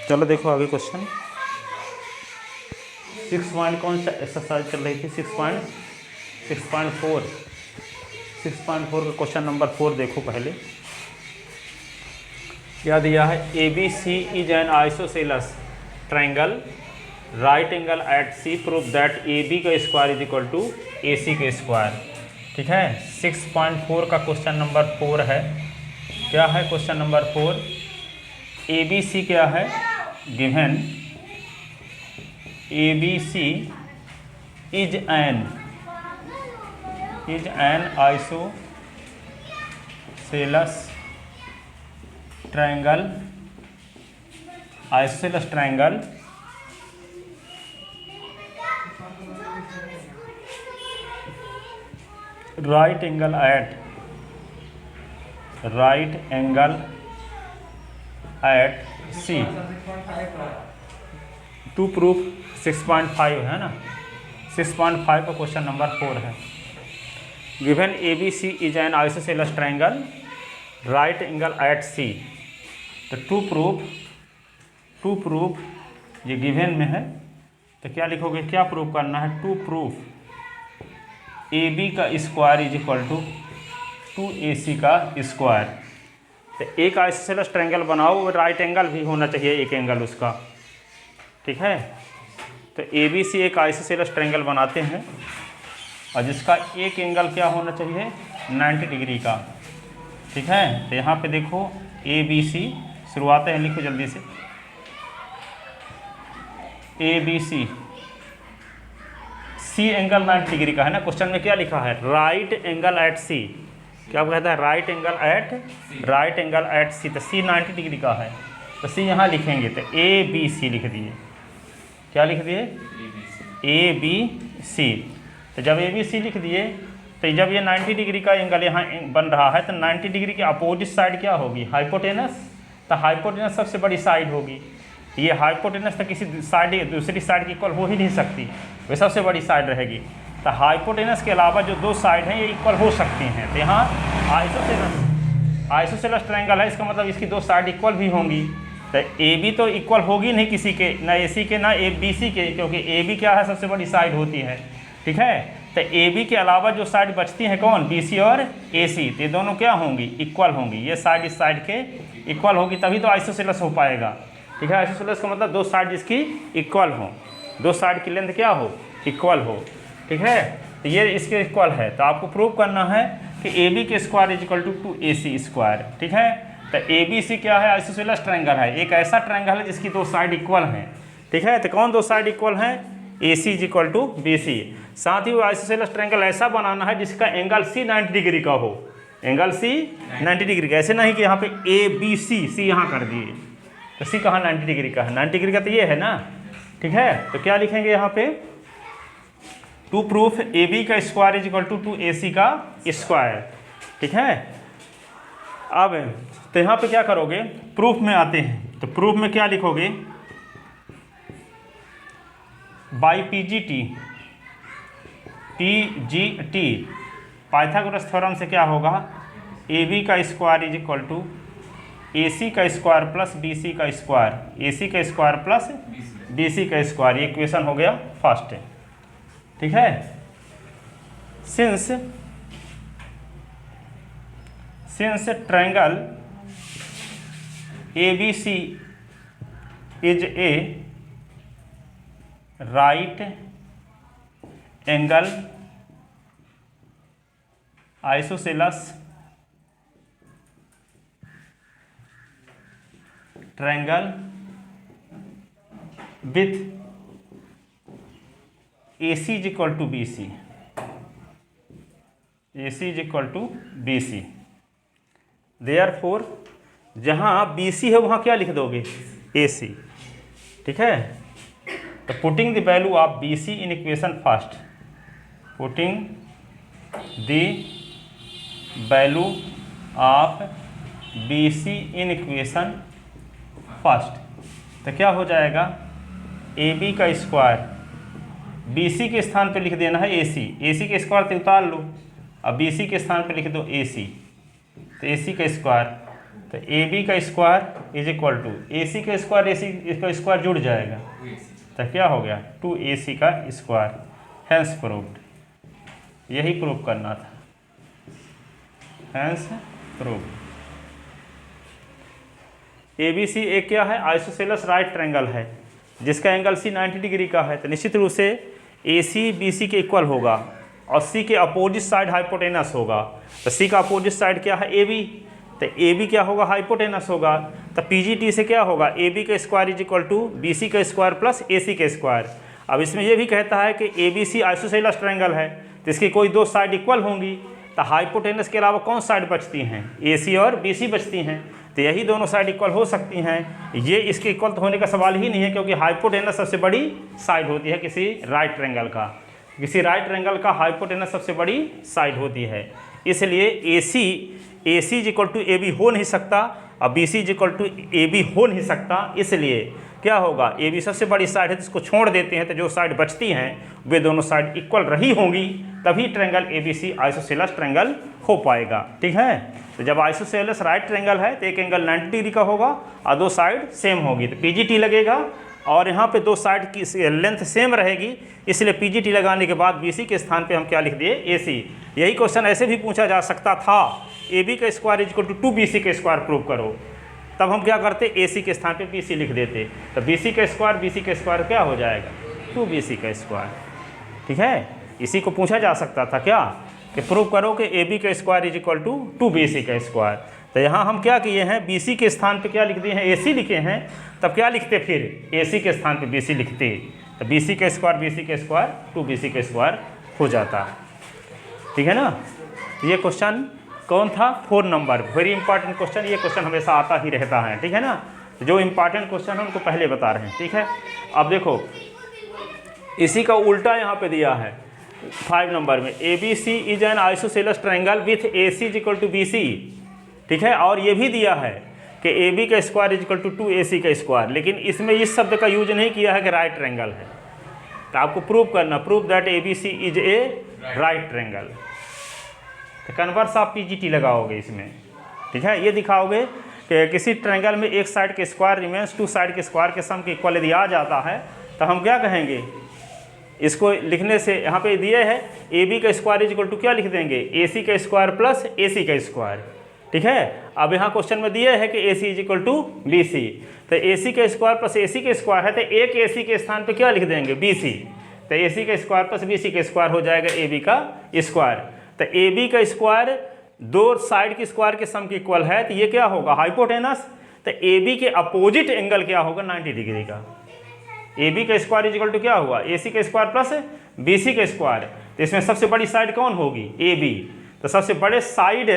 चलो देखो आगे क्वेश्चन 6 पॉइंट कौन सा एक्सरसाइज चल रही थी 6.4 का क्वेश्चन नंबर 4 देखो पहले क्या दिया है। ABC is an isosceles triangle right angle at C proof that AB का square is equal to AC का स्क्वायर। ठीक है 6.4 का क्वेश्चन नंबर 4 है। क्या है क्वेश्चन नंबर 4। ABC क्या है given ABC is an isosceles triangle right angle at C to proof 6.5 है ना 6.5 का क्वेश्चन नंबर 4 है। Given ABC is an isosceles triangle right angle at C। तो टू प्रूफ ये गिवन में है तो क्या लिखोगे, क्या प्रूफ करना है। टू प्रूफ AB का square is equal to 2AC का स्क्वायर। तो एक आइसोसेलस ट्रायंगल बनाओ, राइट एंगल भी होना चाहिए एक एंगल उसका। ठीक है तो ABC एक आइसोसेलस ट्रायंगल बनाते हैं और जिसका एक एंगल क्या होना चाहिए 90 डिग्री का। ठीक है तो यहाँ पे देखो ABC शुरुआत है, लिखो जल्दी से। ABC C एंगल 90 डिग्री का है ना। क्वेश्चन में क्या लिखा है राइट एंगल एट C। क्या कहता है राइट एंगल एट C। तो C 90 डिग्री का है तो C यहाँ लिखेंगे तो ABC लिख दिए। क्या लिख दिए ABC। तो जब ABC लिख दिए तो जब ये 90 डिग्री का एंगल यहाँ बन रहा है तो 90 डिग्री की अपोजिट साइड क्या होगी हाइपोटेनस। तो हाइपोटेनस सबसे बड़ी साइड होगी। ये हाइपोटेनस तो किसी साइड दूसरी साइड की इक्वल हो ही नहीं सकती, वे सबसे बड़ी साइड रहेगी। तो हाइपोटेनस के अलावा जो दो साइड हैं ये इक्वल हो सकती हैं। तो यहाँ आइसोसेलस ट्रायंगल है, इसका मतलब इसकी दो साइड इक्वल भी होंगी। तो AB तो इक्वल होगी नहीं किसी के, ना AC के ना BC के, क्योंकि AB क्या है सबसे बड़ी साइड होती है। ठीक है तो AB के अलावा जो साइड बचती हैं कौन BC और AC। तो ये दोनों क्या होंगी इक्वल होंगी। ये साइड इस साइड के इक्वल होगी तभी तो आइसोसेलस हो पाएगा। ठीक है आइसोसेलस का मतलब दो साइड जिसकी इक्वल हो, दो साइड की लेंथ क्या हो इक्वल हो। ठीक है तो ये इसके इक्वल है। तो आपको प्रूव करना है कि AB के square is equal to 2AC square. ठीक है तो ABC क्या है आइसोसेलस ट्रायंगल है, एक ऐसा ट्रायंगल है जिसकी दो साइड इक्वल हैं। ठीक है तो कौन दो साइड इक्वल हैं AC is equal to BC। साथ ही वो आइसोसेलस ट्रायंगल ऐसा बनाना है जिसका एंगल C 90 डिग्री का हो, एंगल C 90 डिग्री का। ऐसे नहीं कि यहाँ पे ABC C यहाँ कर दिए तो C कहाँ 90 डिग्री का है, 90 डिग्री का तो ये है ना। ठीक है तो क्या लिखेंगे यहाँ पे टू प्रूफ AB का square is equal to 2AC का स्क्वायर। ठीक है अब तो यहाँ पे क्या करोगे प्रूफ में आते हैं। तो प्रूफ में क्या लिखोगे बाई PGT पाइथागोरस थ्योरम से क्या होगा AB का square is equal to AC का स्क्वायर प्लस BC का स्क्वायर, AC का स्क्वायर प्लस BC का स्क्वायर। ये इक्वेशन हो गया फर्स्ट। ठीक है since triangle ABC is a right angle isosceles triangle with AC is equal to BC। AC is equal to BC। Therefore जहाँ BC है वहाँ क्या लिख दोगे AC। ठीक है तो putting the value of BC in equation first, putting the value of BC in equation first तो क्या हो जाएगा AB का स्क्वायर BC के स्थान पे लिख देना है AC के स्क्वायर तो उतार लो, अब BC के स्थान पे लिख दो AC तो AC का स्क्वायर तो ए बी का square is equal to A सी का स्क्वायर, ए सी का स्क्वायर जुड़ जाएगा तो क्या हो गया 2ac का स्क्वायर, हैंस प्रूव्ड। यही प्रूव करना था, हैंस प्रूव्ड। ABC एक क्या है, आइसोसेलेस राइट ट्रायंगल है जिसका एंगल C 90 डिग्री का है, तो निश्चित रूप से AC BC के इक्वल होगा और C के अपोजिट साइड हाइपोटेनस होगा। तो C का अपोजिट साइड क्या है AB, तो AB क्या होगा हाइपोटेनस होगा। तो PGT से क्या होगा AB का square is equal to BC का स्क्वायर प्लस AC का स्क्वायर। अब इसमें यह भी कहता है कि ABC आइसोसेलेस ट्रायंगल है तो इसकी कोई दो साइड इक्वल होंगी, तो हाइपोटेनस के अलावा कौन साइड बचती हैं, AC और BC बचती हैं, तो यही दोनों साइड इक्वल हो सकती हैं। ये इसके इक्वल तो होने का सवाल ही नहीं है क्योंकि हाइपोटेनस सबसे बड़ी साइड होती है किसी राइट ट्रायंगल का, किसी राइट ट्रायंगल का हाइपोटेनस सबसे बड़ी साइड होती है। इसलिए AC is equal to AB हो नहीं सकता और BC is equal to AB हो नहीं सकता। इसलिए क्या होगा, AB सबसे बड़ी साइड है तो इसको छोड़ देते हैं, तो जो साइड बचती हैं वे दोनों साइड इक्वल रही होंगी, तभी ट्रायंगल ABC आइसोसेलेस ट्रायंगल हो पाएगा। ठीक है, तो जब आइसोसेलेस राइट ट्रायंगल है तो एक एंगल 90 डिग्री का होगा और दो साइड सेम होगी, तो PGT लगेगा और यहाँ पे दो साइड की लेंथ सेम रहेगी, इसलिए PGT लगाने के बाद BC के स्थान पे हम क्या लिख दिए AC। यही क्वेश्चन ऐसे भी पूछा जा सकता था, AB का square is equal to 2BC का स्क्वायर प्रूव करो, तब हम क्या करते AC के स्थान पे BC लिख देते, तो BC का स्क्वायर क्या हो जाएगा 2BC का स्क्वायर। ठीक है, इसी को पूछा जा सकता था क्या कि प्रूव करो कि AB का square is equal to 2BC का स्क्वायर। तो यहाँ हम क्या किए हैं, BC के स्थान पे क्या लिख दिए हैं AC लिखे हैं, तब क्या लिखते फिर AC के स्थान पे BC लिखते, तो BC का स्क्वायर 2BC का स्क्वायर हो जाता। ठीक है ना, ये क्वेश्चन कौन था 4 नंबर, वेरी इंपॉर्टेंट क्वेश्चन। ये क्वेश्चन हमेशा आता ही रहता है। ठीक है ना, जो इंपॉर्टेंट क्वेश्चन है उनको पहले बता रहे हैं। ठीक है, अब देखो इसी का उल्टा यहाँ पे दिया है 5 नंबर में, ABC is an isosceles triangle with AC is equal to BC। ठीक है, और ये भी दिया है कि AB का square is equal to 2AC का स्क्वायर, लेकिन इसमें इस शब्द का यूज नहीं किया है कि राइट ट्रायंगल है। तो आपको प्रूव करना, prove that ABC is a right triangle, तो कन्वर्स आप PGT लगाओगे इसमें। ठीक है, ये दिखाओगे कि किसी ट्रायंगल में एक साइड के स्क्वायर रिमेंस टू साइड के स्क्वायर के सम के इक्वल यदि आ जाता है तो हम क्या कहेंगे, इसको लिखने से यहाँ पे दिए है AB का स्क्वायर इज इक्वल टू क्या लिख देंगे AC का स्क्वायर प्लस AC का स्क्वायर। ठीक है, अब यहाँ क्वेश्चन में दिए है कि AC is equal to BC, तो AC का स्क्वायर प्लस AC का स्क्वायर है, तो एक AC के स्थान पे क्या लिख देंगे BC, तो AC का स्क्वायर प्लस BC का स्क्वायर हो जाएगा AB का स्क्वायर। तो AB का स्क्वायर दो साइड की स्क्वायर के सम के इक्वल है, तो ये क्या होगा हाइपोटेनस, तो AB के अपोजिट एंगल क्या होगा 90 डिग्री का। AB का स्क्वायर इज इक्वल टू क्या हुआ AC का स्क्वायर प्लस BC का स्क्वायर, तो इसमें सबसे बड़ी साइड कौन होगी AB, तो सबसे बड़े साइड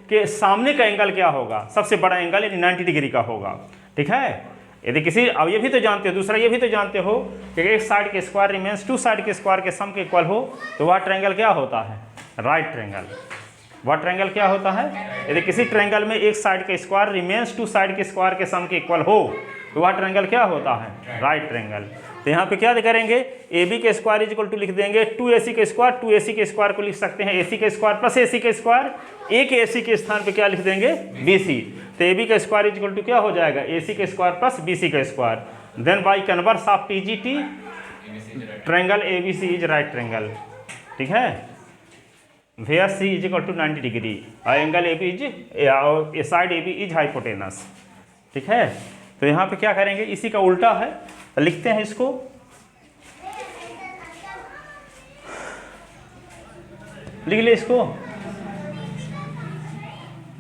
के सामने का एंगल क्या होगा, सबसे बड़ा एंगल यानी 90 डिग्री का होगा। ठीक है, यदि किसी, अब ये भी तो जानते हो, दूसरा ये भी तो जानते हो कि एक साइड के स्क्वायर रिमेंस टू साइड के स्क्वायर के सम के इक्वल हो, तो वह ट्रायंगल क्या होता है राइट ट्रायंगल। वह ट्रायंगल क्या होता है, यदि किसी ट्रायंगल में एक साइड का स्क्वायर रिमेंस टू साइड के स्क्वायर के सम के इक्वल हो, तो वह ट्रायंगल क्या होता है राइट ट्रायंगल। तो यहाँ पे क्या करेंगे, AB के स्क्वायर इज इक्वल टू लिख देंगे 2AC के स्क्वायर, 2AC के स्क्वायर को लिख सकते हैं AC के स्क्वायर प्लस AC के स्क्वायर, एक AC के स्थान पे क्या लिख देंगे BC, तो AB का स्क्वायर इज इक्वल टू क्या हो जाएगा AC के स्क्वायर प्लस BC का square. Then by converse of PGT triangle ABC is right triangle. ठीक है, where C is equal to 90 degree, angle AB is side AB is hypotenuse. ठीक है, तो यहाँ पे क्या करेंगे, इसी का उल्टा है, तो लिखते हैं इसको, लिख ले इसको।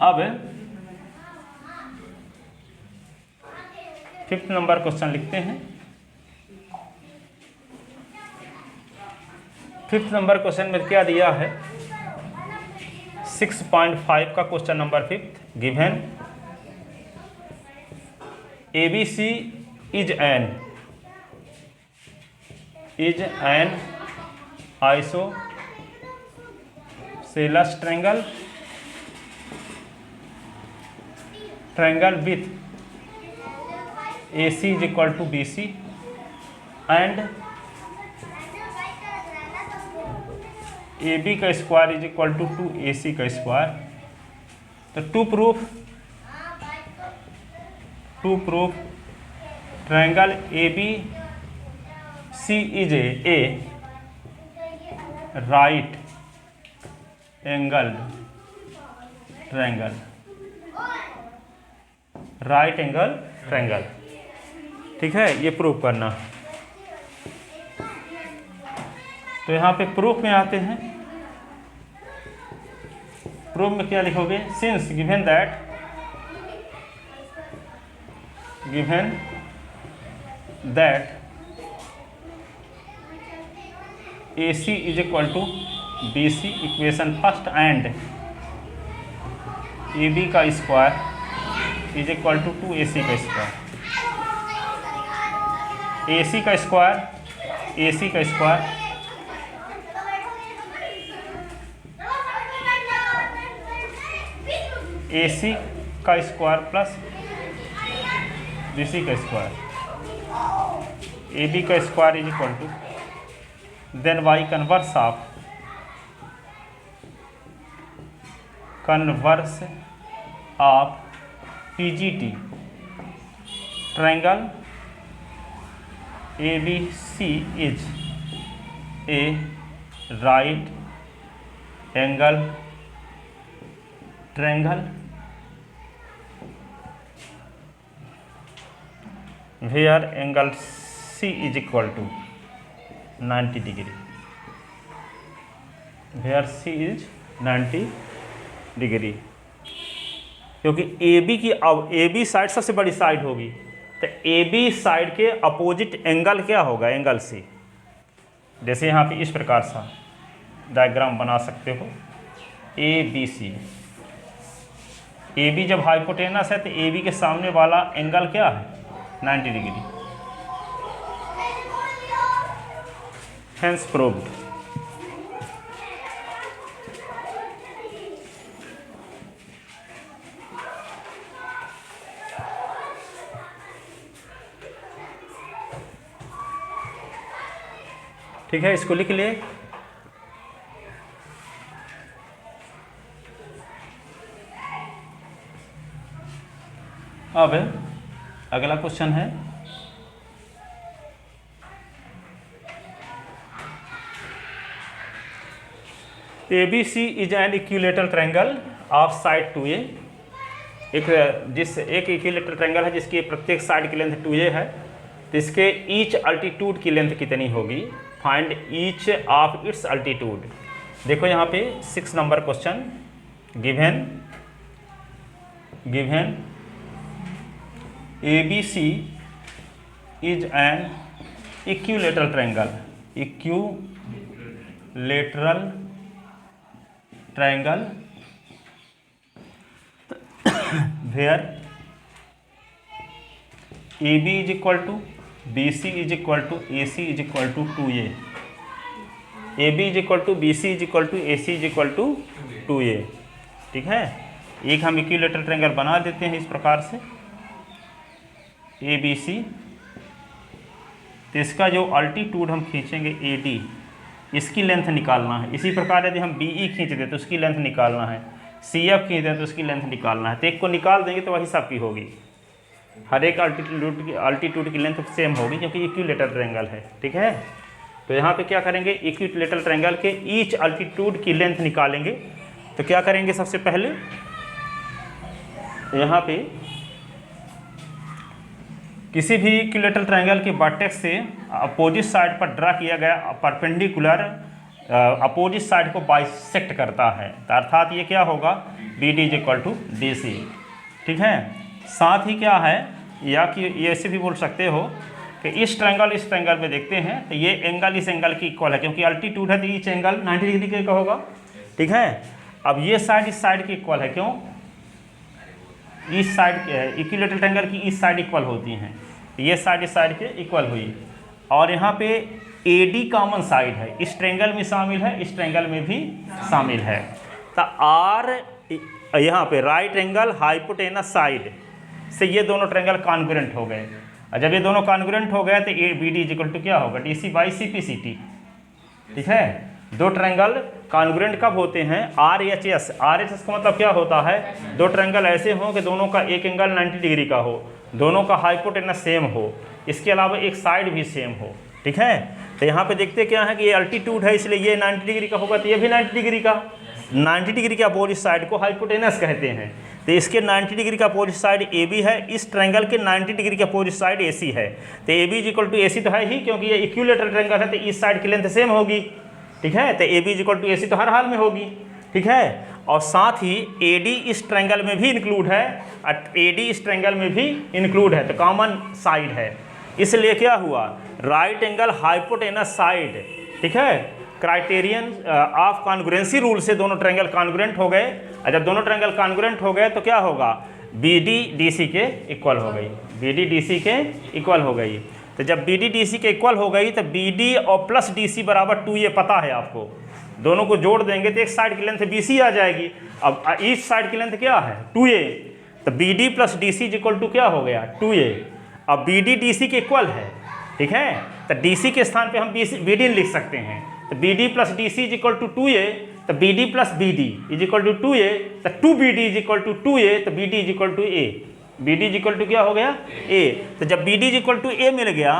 अब 5th नंबर क्वेश्चन लिखते हैं। 5th नंबर क्वेश्चन में क्या दिया है, 6.5 का question number 5th given ABC is an isosceles triangle with AC is equal to BC and AB का square is equal to 2AC का स्क्वायर। तो to proof to proof triangle A B C is a right angle triangle, right angle triangle. ठीक है, ये proof करना। तो यहाँ पे प्रूफ में आते हैं। प्रूफ में क्या लिखोगे? Since given that AC is equal to BC equation first and AB का square is equal to 2AC का स्क्वायर। AC का स्क्वायर AC का स्क्वायर प्लस BC का स्क्वायर, AB का square is equal to then y converse of PGT triangle ABC is a right angle triangle where angle C is equal to 90 degree, where C is 90 degree. क्योंकि AB side सबसे बड़ी side होगी, तो AB side के opposite angle क्या होगा? Angle C। जैसे यहाँ पे इस प्रकार सा डायग्राम बना सकते हो, ABC। AB जब हाइपोटेनस है तो AB के सामने वाला एंगल क्या है? 90 डिग्री। Hence proved. ठीक है, इसको लिख लिए। अब अगला क्वेश्चन है ABC is an equilateral triangle of side 2A। एक इक्विलेटरल ट्रायंगल है जिसकी प्रत्येक साइड की लेंथ 2A है, तो इसके ईच अल्टीट्यूड की लेंथ कितनी होगी? Find each of its altitude. देखो यहाँ पे 6 number question. Given ABC is an equilateral triangle where AB is equal to BC is equal to AC is equal to 2A। AB is equal to BC is equal to AC is equal to 2A। ठीक है, एक हम equilateral triangle बना देते हैं इस प्रकार से ABC। तो इसका जो अल्टीट्यूड हम खींचेंगे AD, इसकी लेंथ निकालना है। इसी प्रकार यदि हम BE खींच दें तो उसकी लेंथ निकालना है, CF खींच दें तो उसकी लेंथ निकालना है। तो एक को निकाल देंगे तो वही सबकी होगी। हर एक अल्टीट्यूड की लेंथ सेम होगी क्योंकि इक्विलेटरल ट्रायंगल है। ठीक है, तो यहाँ पे क्या करेंगे? इक्विलेटरल ट्रायंगल के ईच अल्टीट्यूड की लेंथ निकालेंगे। तो क्या करेंगे? सबसे पहले यहाँ पे किसी भी इक्विलेटरल ट्रायंगल के वर्टेक्स से अपोजिट साइड पर ड्रा किया गया परपेंडिकुलर अपोजिट साइड को बाइसेक्ट करता है। तो अर्थात ये क्या होगा? BD is equal to DC। ठीक है, साथ ही क्या है, या कि ये ऐसे भी बोल सकते हो कि इस ट्रायंगल में देखते हैं तो ये एंगल इस एंगल की इक्वल है, क्योंकि अल्टीट्यूड है तो ईच एंगल 90 डिग्री का होगा। ठीक है, अब ये साइड इस साइड की इक्वल है। क्यों? इस साइड इक्विलेटरल ट्रायंगल की इस साइड इक्वल होती हैं, ये साइड इस साइड के इक्वल हुई। और यहाँ पे AD कॉमन साइड है, इस ट्रायंगल में शामिल है, इस ट्रायंगल में भी शामिल है। तो R यहाँ पे राइट एंगल हाइपोटेनस साइड से ये दोनों ट्रायंगल कॉन्ग्रुएंट हो गए। और जब ये दोनों कॉन्ग्रुएंट हो गए तो BD इज इक्वल टू क्या होगा? DC by CPCT। ठीक है, दो ट्रायंगल कॉन्ग्रुएंट कब होते हैं? RHS। RHS का मतलब क्या होता है? दो ट्रायंगल ऐसे हों कि दोनों का एक एंगल 90 डिग्री का हो, दोनों का हाइपोटेनस सेम हो, इसके अलावा एक साइड भी सेम हो। ठीक है, तो यहाँ पे देखते क्या है कि ये अल्टीट्यूड है, इसलिए ये 90 डिग्री का होगा, तो ये भी 90 डिग्री का। 90 डिग्री के अपोजिट साइड को हाइपोटेनस कहते हैं। तो इसके 90 डिग्री का अपोजिट साइड AB है, इस ट्रायंगल के 90 डिग्री के अपोजिट साइड AC है। तो AB इक्वल टू AC तो है ही, क्योंकि ये इक्विलेटरल ट्रायंगल है, तो इस साइड की लेंथ सेम होगी। ठीक है, तो AB इक्वल टू AC तो हर हाल में होगी। ठीक है, और साथ ही AD इस ट्रायंगल में भी इंक्लूड है, और AD इस ट्रायंगल में भी इंक्लूड है, तो कॉमन साइड है। इसलिए क्या हुआ? Right angle hypotenuse side. ठीक है, क्राइटेरियन ऑफ कॉन्ग्रुएंसी रूल से दोनों ट्रायंगल कॉन्ग्रुएंट हो गए, और जब दोनों ट्रायंगल कॉन्ग्रुएंट हो गए तो क्या होगा? BD DC के इक्वल हो गई, BD DC के इक्वल हो गई। तो जब BD DC के इक्वल हो गई तो BD और प्लस DC बराबर 2, ये पता है आपको। दोनों को जोड़ देंगे तो एक साइड की लेंथ BC आ जाएगी। अब इस साइड की लेंथ क्या है? 2A। तो BD plus DC equal to क्या हो गया? 2A। अब BD DC के इक्वल है। ठीक है, तो DC के स्थान पे हम BD लिख सकते हैं। तो BD plus DC equal to 2A, तो BD plus BD is equal to 2A, तो 2BD is equal to 2A, तो BD is equal to A। BD is equal to क्या हो गया? A। तो जब BD is equal to A मिल गया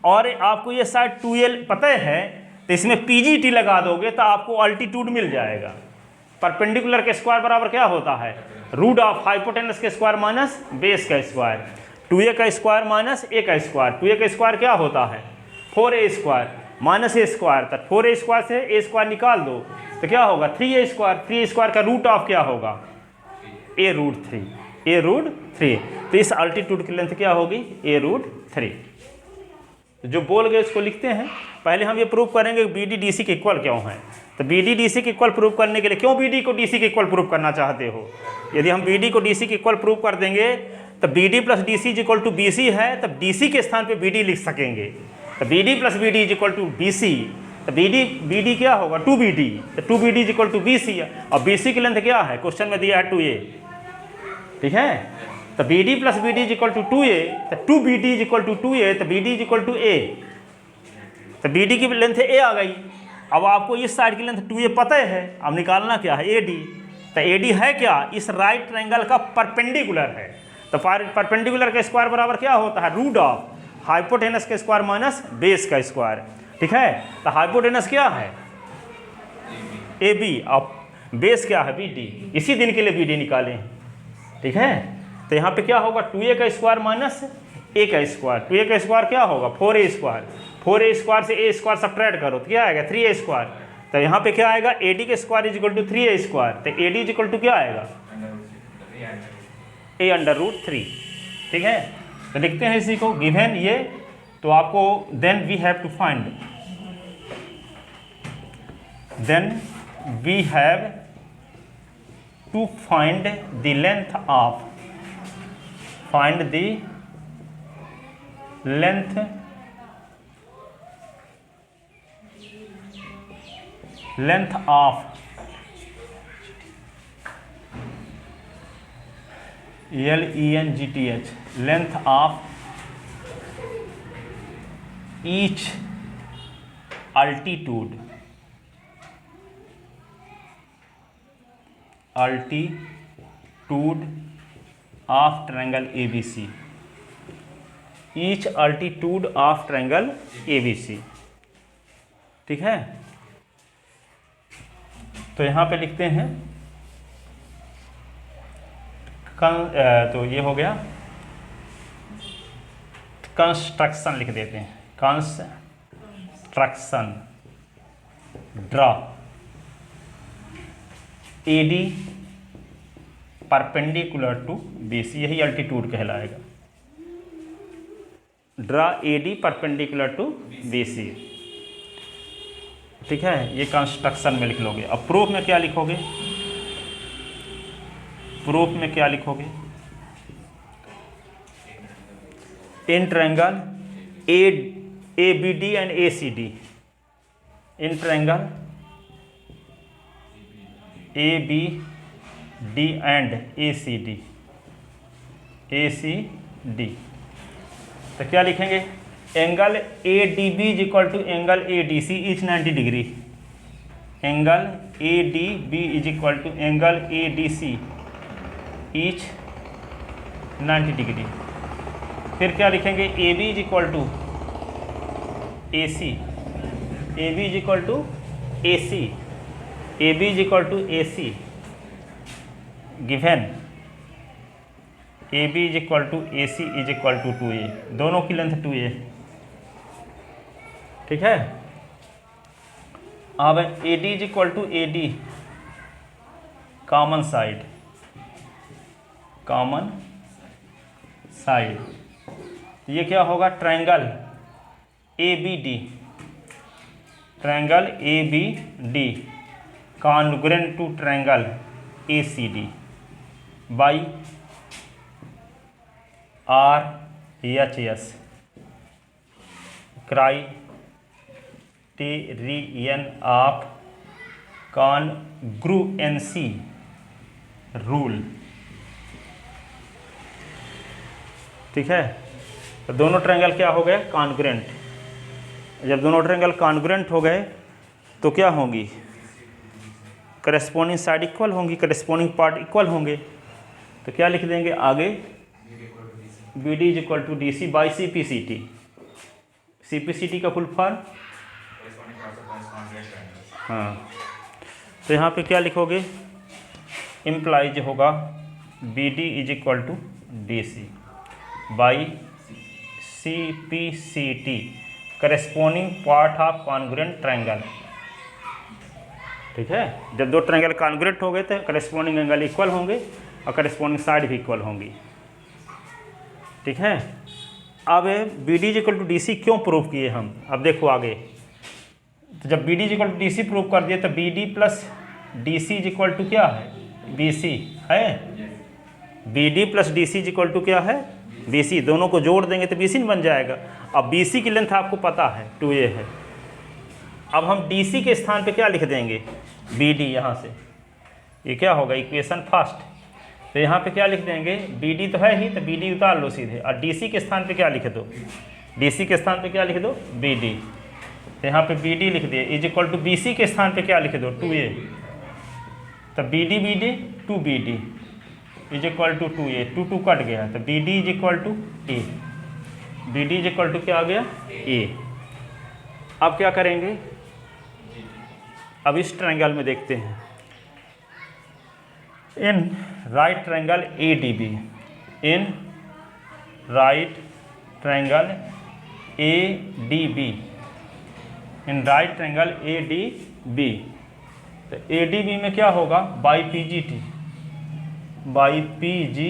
और आपको ये साइड 2A पता है, तो इसमें PGT लगा दोगे तो आपको अल्टीट्यूड मिल जाएगा। परपेंडिकुलर के स्क्वायर बराबर क्या होता है? रूट ऑफ हाइपोटेनस के स्क्वायर माइनस बेस का स्क्वायर। 2A का स्क्वायर माइनस A का स्क्वायर। 2A का स्क्वायर क्या होता है? 4A square minus A square. तक 4A स्क्वायर से A स्क्वायर निकाल दो तो क्या होगा? 3A square. 3A स्क्वायर का रूट ऑफ क्या होगा? A root 3। A root 3। तो इस अल्टीट्यूड की लेंथ क्या होगी? A root 3। जो बोल गए उसको लिखते हैं। पहले हम ये प्रूव करेंगे कि BD DC के इक्वल क्यों है। तो BD DC के इक्वल प्रूव करने के लिए, क्यों BD को DC के इक्वल प्रूव करना चाहते हो? यदि हम BD को DC के इक्वल प्रूव कर देंगे तो BD plus DC equal to BC है, तब DC के स्थान पे BD लिख सकेंगे। तो BD plus BD equal to BC, तो BD क्या होगा? 2BD। तो 2BD इक्वल टू BC, और BC की लेंथ क्या है? क्वेश्चन में दिया है 2A। ठीक है, तो BD plus BD equal to 2A, तो 2BD इक्वल टू 2A, तो BD इक्वल टू A। तो BD की लेंथ A आ गई। अब आपको इस साइड की लेंथ 2A पता है, अब निकालना क्या है? AD। तो AD है क्या? इस राइट ट्रायंगल का परपेंडिकुलर है। तो परपेंडिकुलर का स्क्वायर बराबर क्या होता है? रूट ऑफ हाइपोटेनस के स्क्वायर माइनस बेस का स्क्वायर। ठीक है, तो हाइपोटेनस क्या है? AB, और बेस क्या है? BD। इसी दिन के लिए BD निकाले हैं। ठीक है, तो यहाँ पे क्या होगा? 2A का स्क्वायर माइनस A का स्क्वायर। 2A का स्क्वायर क्या होगा? 4A square. 4A स्क्वायर से A स्क्वायर सब्ट्रैक्ट करो तो क्या आएगा? 3A square. तो यहाँ पे क्या आएगा? AD के square is equal to 3A square. तो AD इज इक्वल टू क्या आएगा? A under root 3। ठीक है, तो लिखते हैं इसी को। गिवन ये, तो आपको then we have to find, then we have to find the length of, find the length of LENGTH, length of each altitude of triangle ABC, each altitude of triangle ABC। ठीक है, तो यहाँ पे लिखते हैं तो ये हो गया। कंस्ट्रक्शन लिख देते हैं, construction. Draw AD perpendicular to BC, यही अल्टीट्यूड कहलाएगा। Draw AD perpendicular to BC। ठीक है, ये कंस्ट्रक्शन में लिख लोगे। अब प्रूफ में क्या लिखोगे? प्रूफ में क्या लिखोगे? In triangle ABD and ACD, in triangle ABD and ACD, तो क्या लिखेंगे? Angle ADB is equal to angle ADC each 90 degree. Angle A D B is equal to angle A D C each 90 degree. फिर क्या लिखेंगे, A B is equal to A C, A B is equal to A C, A B is equal to A C given A B is equal to A C is equal to 2a, दोनों की लेंथ 2a। ठीक है, अब A D is equal to A D common side, common side, ये क्या होगा, triangle A B D, triangle A B D congruent to triangle A C D by R H S criterion of congruency rule. ठीक है, तो दोनों triangle क्या हो गए, कॉन्ग्रुएंट। जब दोनों ट्रायंगल कॉन्ग्रुएंट हो गए तो क्या होंगी, करस्पॉन्डिंग साइड इक्वल होंगी, करस्पॉन्डिंग पार्ट इक्वल होंगे। तो क्या लिख देंगे आगे, B D is equal to D C by C P C T. सी पी सी टी का फुल फॉर्म, हाँ, तो यहाँ पे क्या लिखोगे, इम्प्लाइज होगा B D is equal to D C by C P C T corresponding part of congruent triangle. ठीक है, जब दो ट्रायंगल कॉन्ग्रुएंट हो गए तो करस्पॉन्डिंग एंगल इक्वल होंगे और करस्पॉन्डिंग साइड भी इक्वल होंगी। ठीक है, अब B D equal to D C क्यों प्रूव किए हम, अब देखो आगे। तो जब B D equal to D C prove कर दिए तो B D plus D C equal to क्या है, बी सी है। B D plus D C equal to क्या है, बी सी। दोनों को जोड़ देंगे तो बी सी बन जाएगा। अब बी सी की लेंथ आपको पता है 2a है। अब हम डी सी के स्थान पे क्या लिख देंगे, बी डी। यहाँ से ये क्या होगा, इक्वेशन फर्स्ट। तो यहाँ पे क्या लिख देंगे, बी डी तो है ही, तो बी डी उतार लो सीधे, और डी सी के स्थान पे क्या लिख दो, डी सी के स्थान पे क्या लिख दो, बी डी। तो यहाँ पे बी डी लिख दिए, is equal to B C के स्थान पे क्या लिख दो, 2a। तो B D 2 BD is equal to 2a, 2 cut गया, तो B D is equal to A, B D is equal to क्या आ गया, ए। अब क्या करेंगे, अब इस ट्रायंगल में देखते हैं, in right triangle A D B, in right triangle A D B, in right triangle A D B. तो ए डी बी में क्या होगा, by P G T, by P G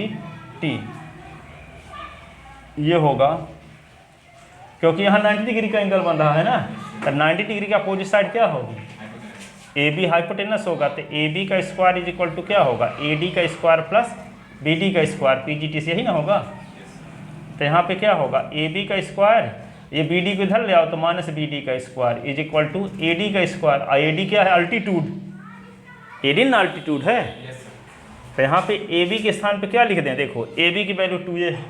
T ये होगा, क्योंकि यहाँ 90 डिग्री का एंगल बन रहा है ना, तो 90 डिग्री का अपोजिट साइड क्या होगी, ए बी हाइपोटेनस होगा। तो ए बी का स्क्वायर इज इक्वल टू क्या होगा, ए डी का स्क्वायर प्लस बी डी का स्क्वायर, पी जी टी से यही ना होगा। तो यहाँ पे क्या होगा, ए बी का स्क्वायर, ये बी डी को इधर ले आओ तो माइनस बी डी का square is equal to A D का स्क्वायर। और ए डी क्या है, अल्टीट्यूड, ए डी ना अल्टीट्यूड है। तो यहाँ पे ए बी के स्थान पे क्या लिख दें, देखो ए बी की वैल्यू 2a है,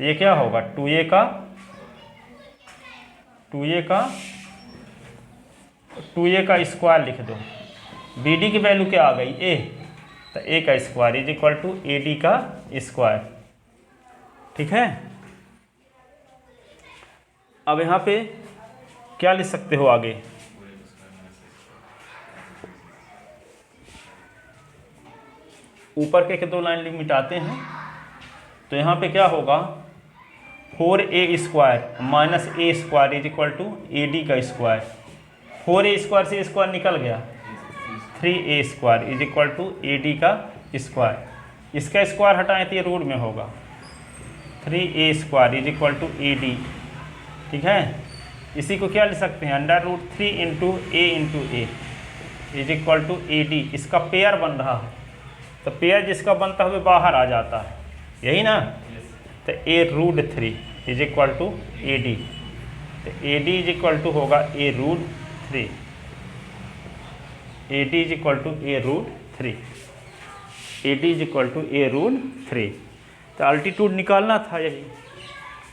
ये क्या होगा 2a का स्क्वायर लिख दो। बी डी की वैल्यू क्या आ गई, a, तो a का square is equal to A D का स्क्वायर। ठीक है, अब यहाँ पे क्या लिख सकते हो आगे, ऊपर के 2 लाइन मिटाते हैं। तो यहाँ पे क्या होगा, 4a square minus a square is equal to A D का स्क्वायर। 4a स्क्वायर से स्क्वायर निकल गया, 3a square is equal to A D का स्क्वायर। इसका स्क्वायर हटाएं तो ये रूट में होगा, 3a square is equal to A D. ठीक है, इसी को क्या लिख सकते हैं, √3 into a is equal to A D. इसका पेयर बन रहा है, तो पेयर जिसका बनता हुआ बाहर आ जाता है, यही ना। तो a√3 is equal to A D, तो A D is equal to होगा a√3, A D is equal to a√3, A D is equal to a√3। तो अल्टीट्यूड निकालना था यही।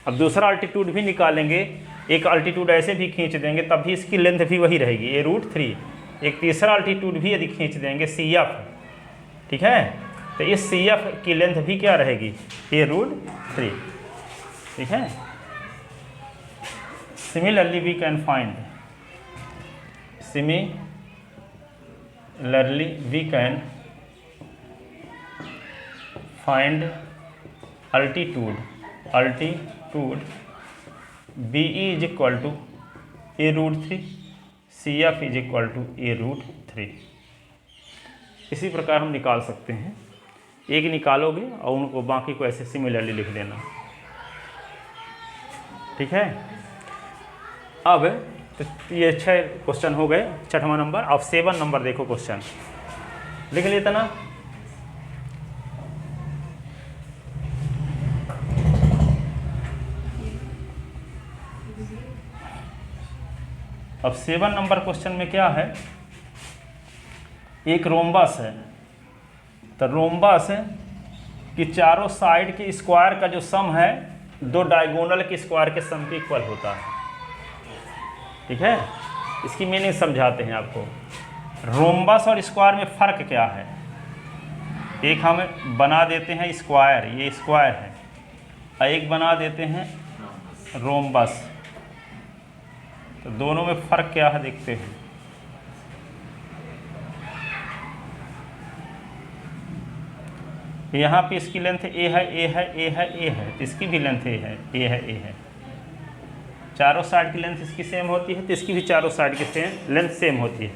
अब दूसरा अल्टीट्यूड भी निकालेंगे, एक अल्टीट्यूड ऐसे भी खींच देंगे, तब भी इसकी लेंथ भी वही रहेगी, a√3। एक तीसरा अल्टीट्यूड भी यदि खींच देंगे CF, ठीक है, तो इस CF की लेंथ भी क्या रहेगी, a√3, ठीक है। Similarly we can find altitude BE is equal to a√3, CF is equal to a√3। इसी प्रकार हम निकाल सकते हैं, एक निकालोगे और उनको बाकी को ऐसे सिमिलरली लिख देना, ठीक है। अब तो ये 6 क्वेश्चन हो गए, 6वां नंबर। अब 7 नंबर देखो, क्वेश्चन लिख लेते ना। अब 7 नंबर क्वेश्चन में क्या है, एक रोम्बस है, तो रोम्बस की चारों साइड के स्क्वायर का जो सम है 2 डायगोनल के स्क्वायर के सम के इक्वल होता है, ठीक है। इसकी मीनिंग समझाते हैं आपको। रोम्बस और स्क्वायर में फ़र्क क्या है, एक हम बना देते हैं स्क्वायर, ये स्क्वायर है, और एक बना देते हैं रोम्बस, तो दोनों में फ़र्क क्या है देखते हैं। यहाँ पे इसकी लेंथ a है, a है, a है, a है, इसकी भी लेंथ a है, a है, a है। चारों साइड की लेंथ इसकी सेम होती है, तो इसकी भी चारों साइड की लेंथ सेम होती है,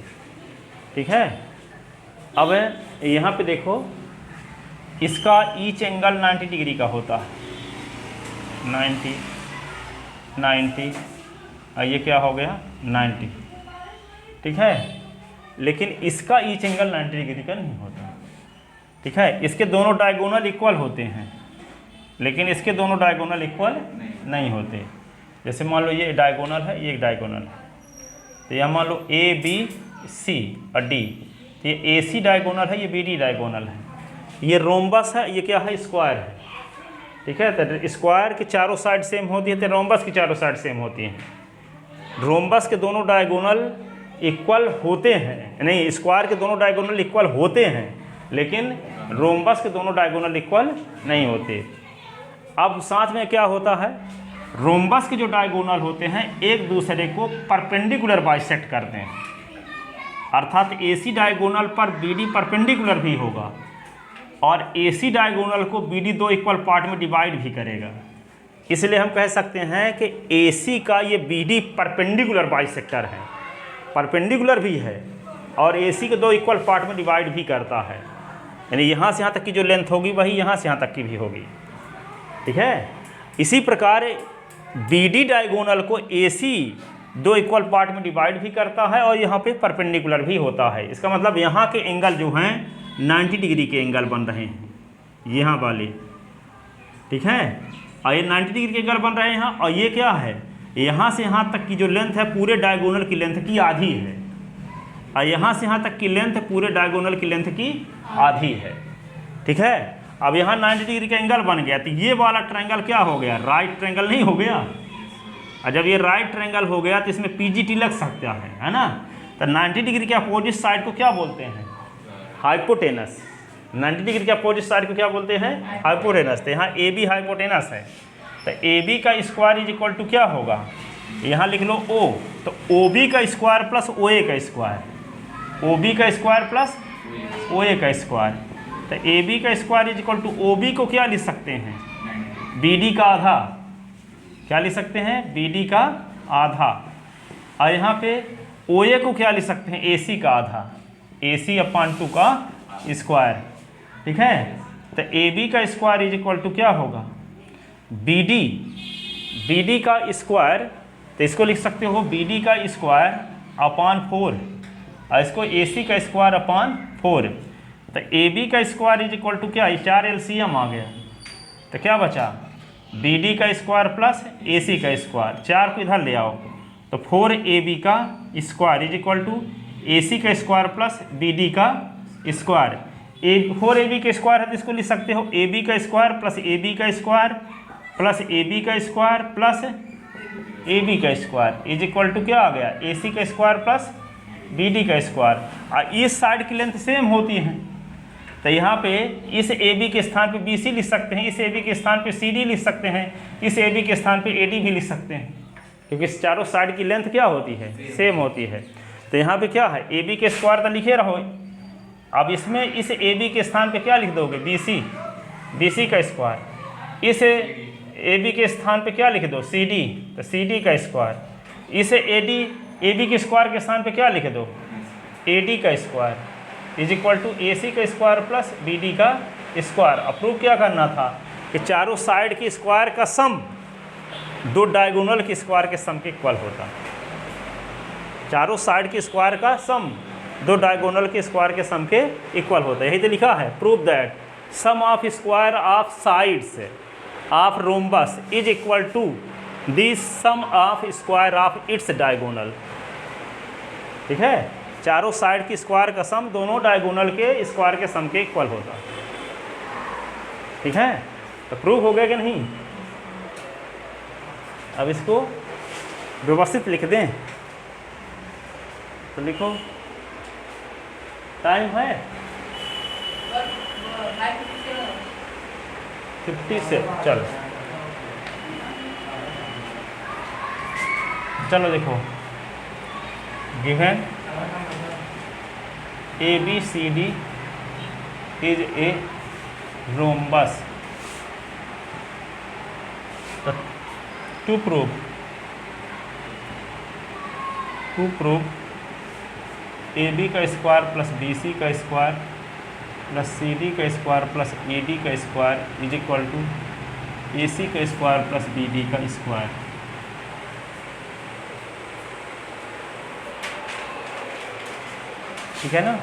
ठीक है। अब यहाँ पे देखो, इसका ईच एंगल 90 डिग्री का होता है, 90, और ये क्या हो गया 90, ठीक है। लेकिन इसका ईच एंगल 90 डिग्री का नहीं होता, ठीक है। इसके दोनों डायगोनल इक्वल होते हैं, लेकिन इसके दोनों डायगोनल इक्वल नहीं होते। जैसे मान लो ये डायगोनल है, ये एक डायगोनल है, तो यहाँ मान लो ABC और D, तो ये AC डायगोनल है, ये BD डायगोनल है। ये रोम्बस है, ये क्या है स्क्वायर है, ठीक है। तो स्क्वायर की चारों साइड सेम होती है, तो रोम्बस की चारों साइड सेम होती हैं। रोम्बस के दोनों डायगोनल इक्वल होते हैं, नहीं, स्क्वायर के दोनों डायगोनल इक्वल होते हैं, लेकिन रोम्बस के दोनों डायगोनल इक्वल नहीं होते। अब साथ में क्या होता है, रोम्बस के जो डायगोनल होते हैं एक दूसरे को परपेंडिकुलर बाइसेक्ट करते हैं, अर्थात AC डायगोनल पर BD परपेंडिकुलर भी होगा, और AC डायगोनल को BD 2 इक्वल पार्ट में डिवाइड भी करेगा। इसलिए हम कह सकते हैं कि AC का ये BD परपेंडिकुलर बाइसेक्टर है, परपेंडिकुलर भी है, और AC के 2 इक्वल पार्ट में डिवाइड भी करता है। यानी यहाँ से यहाँ तक की जो लेंथ होगी वही यहाँ से यहाँ तक की भी होगी, ठीक है। इसी प्रकार BD डायगोनल को AC 2 इक्वल पार्ट में डिवाइड भी करता है, और यहाँ पे परपेंडिकुलर भी होता है। इसका मतलब यहाँ के एंगल जो हैं 90 डिग्री के एंगल बन रहे हैं, यहाँ वाले, ठीक है। और ये 90 डिग्री के एंगल बन रहे हैं यहाँ, और ये क्या है, यहाँ से यहाँ तक की जो लेंथ है पूरे डायगोनल की लेंथ की आधी है, और यहाँ से यहाँ तक की लेंथ पूरे डायगोनल की लेंथ की आधी है, ठीक है। अब यहाँ 90 डिग्री का एंगल बन गया, तो ये वाला ट्रायंगल क्या हो गया, राइट ट्रायंगल नहीं हो गया। और जब ये राइट ट्रायंगल हो गया तो इसमें PGT लग सकता है ना। तो 90 डिग्री के अपोजिट साइड को क्या बोलते हैं, हाइपोटेनस। 90 डिग्री के अपोजिट साइड को क्या बोलते हैं, हाइपोटेनस। तो यहाँ AB हाइपोटेनस है, तो AB का स्क्वायर इज इक्वल टू क्या होगा, यहाँ लिख लो O, तो OB का स्क्वायर प्लस OA का स्क्वायर, OB का स्क्वायर प्लस OA का स्क्वायर। तो AB का square is equal to OB को क्या लिख सकते हैं, BD का आधा, क्या लिख सकते हैं, BD का आधा। और यहाँ पे OA को क्या लिख सकते हैं, AC का आधा, AC/2 का स्क्वायर, ठीक है। तो AB का स्क्वायर इज इक्वल टू क्या होगा, BD का स्क्वायर, तो इसको लिख सकते हो BD का स्क्वायर अपॉन 4, और इसको AC का स्क्वायर अपॉन 4। तो AB का स्क्वायर इज इक्वल टू क्या, 4 LCM आ गया, तो क्या बचा, BD का स्क्वायर प्लस AC का स्क्वायर, 4 को इधर ले आओ, तो 4AB का square is equal to AC का स्क्वायर प्लस BD का स्क्वायर। 4AB का स्क्वायर है तो इसको लिख सकते हो AB का स्क्वायर प्लस AB का स्क्वायर प्लस AB का स्क्वायर प्लस AB का स्क्वायर इज इक्वल टू क्या आ गया, AC का स्क्वायर प्लस BD का स्क्वायर, और इस साइड की लेंथ सेम होती है, तो यहाँ पे इस AB के स्थान पे BC लिख सकते हैं, इस AB के स्थान पे CD लिख सकते हैं, इस AB के स्थान पे AD भी लिख सकते हैं, क्योंकि इस चारों साइड की लेंथ क्या होती है, सेम होती है। तो यहाँ पे क्या है, AB के स्क्वायर तो लिखे रहो। अब इसमें इस AB के स्थान पे क्या लिख दोगे, BC का स्क्वायर। इस AB के स्थान पे क्या लिख दो, CD, तो CD का स्क्वायर। इस AB के स्क्वायर के स्थान पे क्या लिख दो, AD का square is equal to AC का स्क्वायर प्लस BD का स्क्वायर। अप्रूव क्या करना था कि चारों साइड की स्क्वायर का सम दो डायगोनल की स्क्वायर के सम के इक्वल होता। चारों साइड की स्क्वायर का सम दो डायगोनल के स्क्वायर के सम के इक्वल होता है। यही तो लिखा है, prove that sum of square of sides of rhombus is equal to the sum of square of its diagonal. ठीक है, चारों साइड की स्क्वायर का सम दोनों डायगोनल के स्क्वायर के सम के इक्वल होता। ठीक है, तो प्रूव हो गया कि नहीं। अब इसको व्यवस्थित लिख दें, तो लिखो, टाइम है 50 से, चलो देखो, given ABCD is a rhombus. To prove AB का स्क्वायर प्लस BC का स्क्वायर प्लस CD का स्क्वायर प्लस AD का square is equal to AC का स्क्वायर प्लस BD का स्क्वायर। ठीक है ना,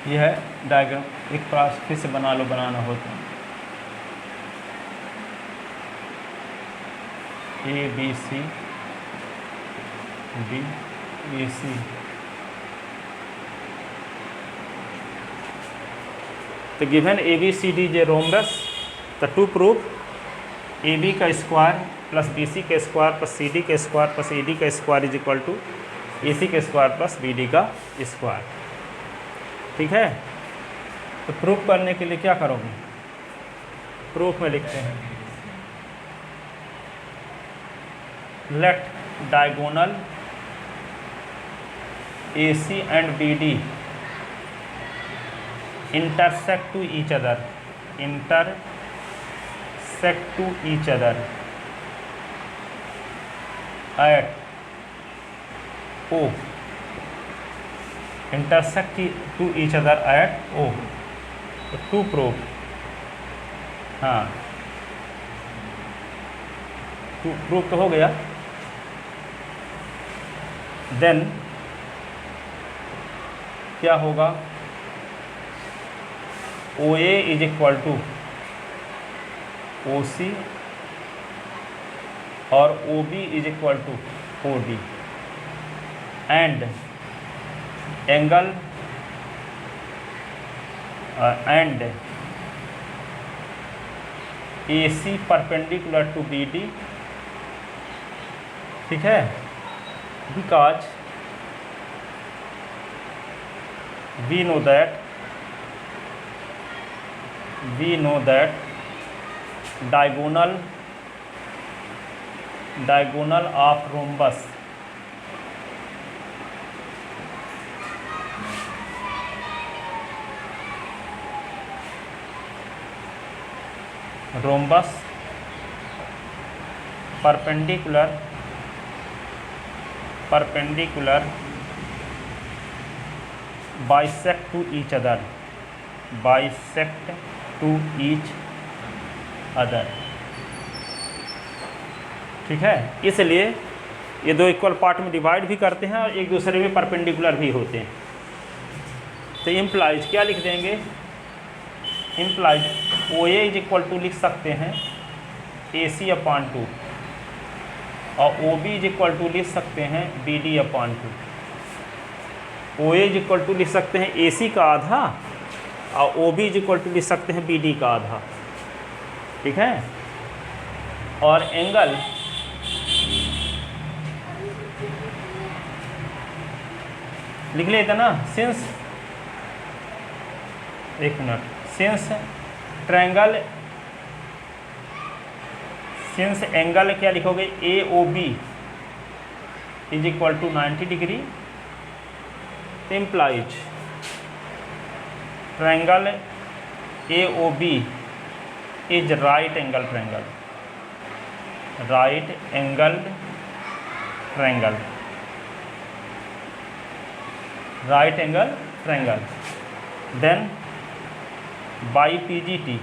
यह है डायग्राम। एक बार फिर से बना लो, बनाना हो तो ABC BAC तो गिवन ABCD जे रोम्बस, तो टू प्रूव AB का स्क्वायर प्लस BC का स्क्वायर प्लस CD का स्क्वायर प्लस AD का square is equal to AC का स्क्वायर प्लस BD का स्क्वायर। ठीक है, तो प्रूफ करने के लिए क्या करोगे, प्रूफ में लिखते हैं, let diagonal AC and BD intersect to each other at O, intersect to each other at O, to prove, हाँ to prove तो हो गया। देन क्या होगा, OA is equal to OC और OB is equal to OD and angle and AC perpendicular to BD। ठीक है, because we know that diagonal of rhombus perpendicular bisect to each other। ठीक है, इसलिए ये दो इक्वल पार्ट में divide भी करते हैं और एक दूसरे में परपेंडिकुलर भी होते हैं। तो इम्प्लाइज क्या लिख देंगे, implies OA is equal to लिख सकते हैं AC/2 और OB इज इक्वल टू लिख सकते हैं BD/2। OA is equal to लिख सकते हैं AC का आधा और OB इज इक्वल टू लिख सकते हैं BD का आधा। ठीक है, और लिख लेते ना, सिंस, एक minute, since triangle, since angle क्या लिखोगे, A O B is equal to 90 degree, implies triangle A O B is right angle triangle, right angle triangle, right angle triangle. Then by P G T,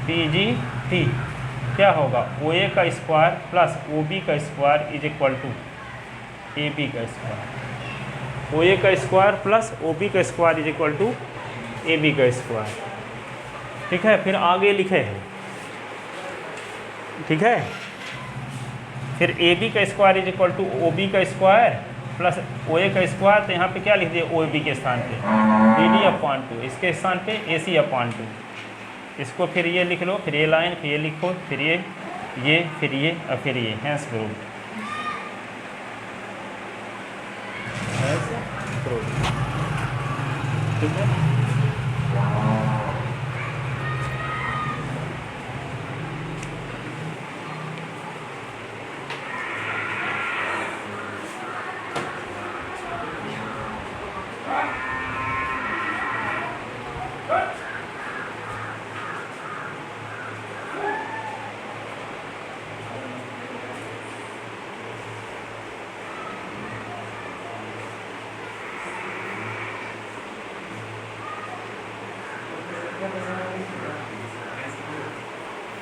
P G T क्या होगा, O A का square plus O B का square is equal to A B का square, O A का square plus O B का square is equal to A B का square. ठीक है, फिर आगे लिखे हैं, ठीक है, फिर ए बी का square is equal to O B का स्क्वायर प्लस ओ ए का स्क्वायर, तो यहाँ पे क्या लिख दिए, ओ बी के स्थान पे बी डी अपॉन टू, इसके स्थान पे ए सी अपॉन टू, इसको फिर ये लिख लो, फिर ये लाइन, फिर ये लिखो, फिर ये फिर ये और फिर ये, हैंस प्रूव्ड, ठीक है।